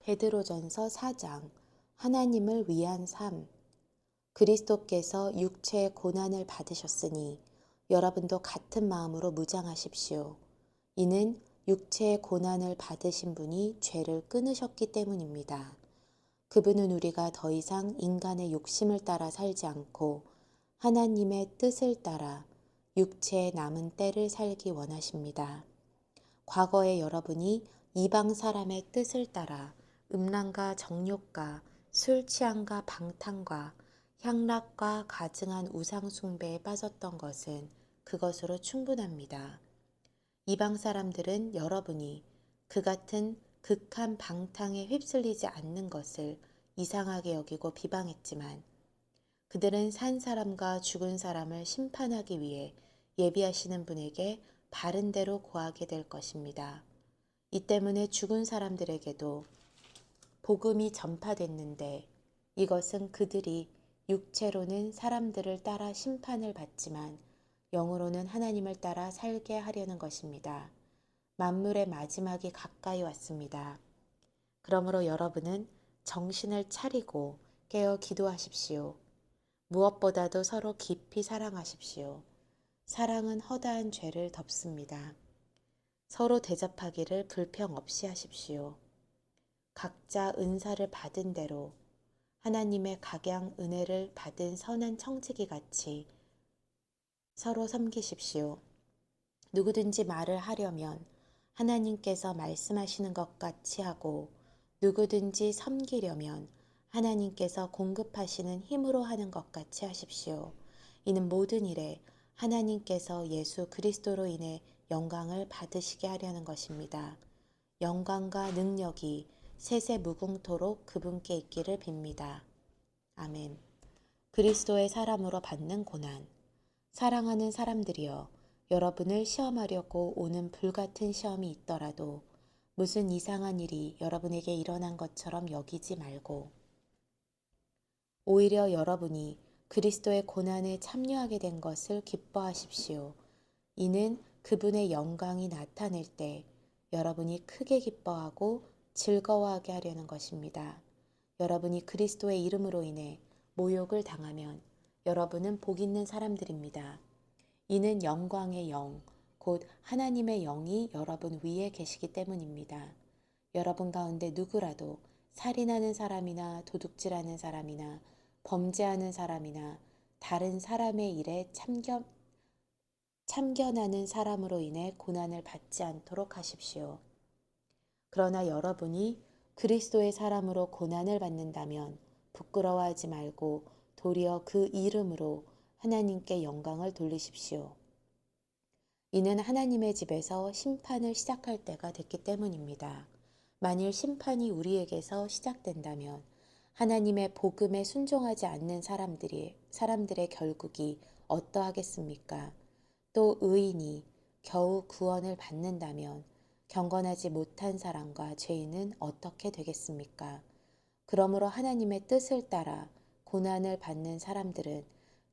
베드로전서 4장 하나님을 위한 삶. 그리스도께서 육체의 고난을 받으셨으니 여러분도 같은 마음으로 무장하십시오. 이는 육체의 고난을 받으신 분이 죄를 끊으셨기 때문입니다. 그분은 우리가 더 이상 인간의 욕심을 따라 살지 않고 하나님의 뜻을 따라 육체의 남은 때를 살기 원하십니다. 과거에 여러분이 이방 사람의 뜻을 따라 음란과 정욕과 술 취함과 방탕과 향락과 가증한 우상 숭배에 빠졌던 것은 그것으로 충분합니다. 이방 사람들은 여러분이 그 같은 극한 방탕에 휩쓸리지 않는 것을 이상하게 여기고 비방했지만 그들은 산 사람과 죽은 사람을 심판하기 위해 예비하시는 분에게 바른 대로 고하게 될 것입니다. 이 때문에 죽은 사람들에게도 복음이 전파됐는데 이것은 그들이 육체로는 사람들을 따라 심판을 받지만 영으로는 하나님을 따라 살게 하려는 것입니다. 만물의 마지막이 가까이 왔습니다. 그러므로 여러분은 정신을 차리고 깨어 기도하십시오. 무엇보다도 서로 깊이 사랑하십시오. 사랑은 허다한 죄를 덮습니다. 서로 대접하기를 불평 없이 하십시오. 각자 은사를 받은 대로 하나님의 각양 은혜를 받은 선한 청지기 같이 서로 섬기십시오. 누구든지 말을 하려면 하나님께서 말씀하시는 것 같이 하고 누구든지 섬기려면 하나님께서 공급하시는 힘으로 하는 것 같이 하십시오. 이는 모든 일에 하나님께서 예수 그리스도로 인해 영광을 받으시게 하려는 것입니다. 영광과 능력이 세세 무궁토록 그분께 있기를 빕니다. 아멘. 그리스도의 사람으로 받는 고난. 사랑하는 사람들이여, 여러분을 시험하려고 오는 불같은 시험이 있더라도 무슨 이상한 일이 여러분에게 일어난 것처럼 여기지 말고 오히려 여러분이 그리스도의 고난에 참여하게 된 것을 기뻐하십시오. 이는 그분의 영광이 나타낼 때 여러분이 크게 기뻐하고 즐거워하게 하려는 것입니다. 여러분이 그리스도의 이름으로 인해 모욕을 당하면 여러분은 복 있는 사람들입니다. 이는 영광의 영, 곧 하나님의 영이 여러분 위에 계시기 때문입니다. 여러분 가운데 누구라도 살인하는 사람이나 도둑질하는 사람이나 범죄하는 사람이나 다른 사람의 일에 참견하는 사람으로 인해 고난을 받지 않도록 하십시오. 그러나 여러분이 그리스도의 사람으로 고난을 받는다면 부끄러워하지 말고 도리어 그 이름으로 하나님께 영광을 돌리십시오. 이는 하나님의 집에서 심판을 시작할 때가 됐기 때문입니다. 만일 심판이 우리에게서 시작된다면 하나님의 복음에 순종하지 않는 사람들의 결국이 어떠하겠습니까? 또 의인이 겨우 구원을 받는다면 경건하지 못한 사람과 죄인은 어떻게 되겠습니까? 그러므로 하나님의 뜻을 따라 고난을 받는 사람들은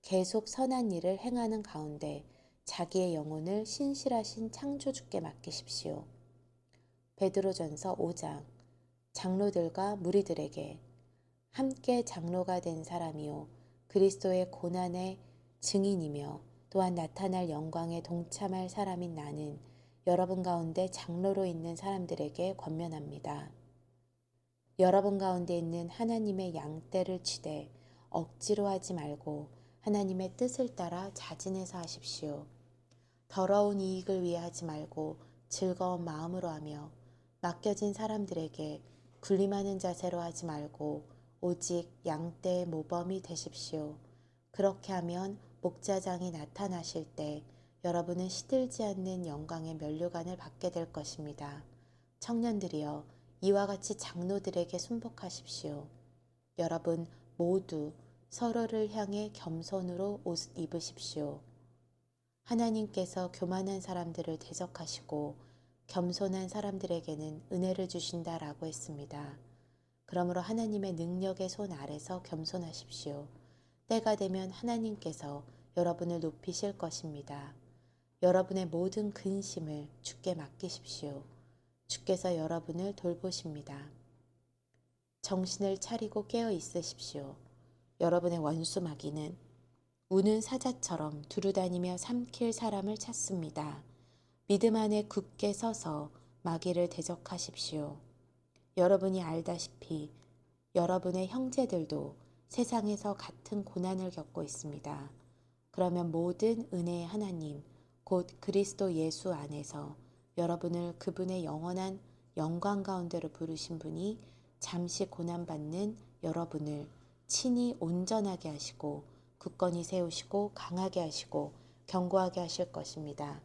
계속 선한 일을 행하는 가운데 자기의 영혼을 신실하신 창조주께 맡기십시오. 베드로전서 5장. 장로들과 무리들에게 함께 장로가 된 사람이요 그리스도의 고난의 증인이며 또한 나타날 영광에 동참할 사람인 나는 여러분 가운데 장로로 있는 사람들에게 권면합니다. 여러분 가운데 있는 하나님의 양떼를 치되 억지로 하지 말고 하나님의 뜻을 따라 자진해서 하십시오. 더러운 이익을 위해 하지 말고 즐거운 마음으로 하며 맡겨진 사람들에게 군림하는 자세로 하지 말고 오직 양떼의 모범이 되십시오. 그렇게 하면 목자장이 나타나실 때 여러분은 시들지 않는 영광의 면류관을 받게 될 것입니다. 청년들이여, 이와 같이 장로들에게 순복하십시오. 여러분 모두 서로를 향해 겸손으로 옷 입으십시오. 하나님께서 교만한 사람들을 대적하시고 겸손한 사람들에게는 은혜를 주신다라고 했습니다. 그러므로 하나님의 능력의 손 아래서 겸손하십시오. 때가 되면 하나님께서 여러분을 높이실 것입니다. 여러분의 모든 근심을 주께 맡기십시오. 주께서 여러분을 돌보십니다. 정신을 차리고 깨어 있으십시오. 여러분의 원수 마귀는 우는 사자처럼 두루다니며 삼킬 사람을 찾습니다. 믿음 안에 굳게 서서 마귀를 대적하십시오. 여러분이 알다시피 여러분의 형제들도 세상에서 같은 고난을 겪고 있습니다. 그러면 모든 은혜의 하나님, 곧 그리스도 예수 안에서 여러분을 그분의 영원한 영광 가운데로 부르신 분이 잠시 고난받는 여러분을 친히 온전하게 하시고 굳건히 세우시고 강하게 하시고 견고하게 하실 것입니다.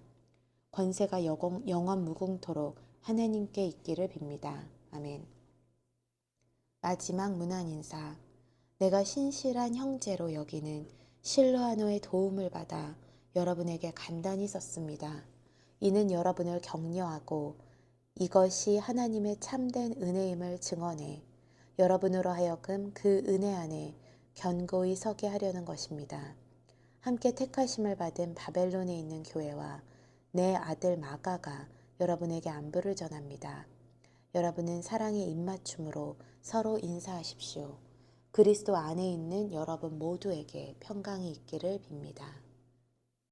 권세가 영원 무궁토록 하나님께 있기를 빕니다. 아멘. 마지막 문안 인사. 내가 신실한 형제로 여기는 실로아노의 도움을 받아 여러분에게 간단히 썼습니다. 이는 여러분을 격려하고 이것이 하나님의 참된 은혜임을 증언해 여러분으로 하여금 그 은혜 안에 견고히 서게 하려는 것입니다. 함께 택하심을 받은 바벨론에 있는 교회와 내 아들 마가가 여러분에게 안부를 전합니다. 여러분은 사랑의 입맞춤으로 서로 인사하십시오. 그리스도 안에 있는 여러분 모두에게 평강이 있기를 빕니다.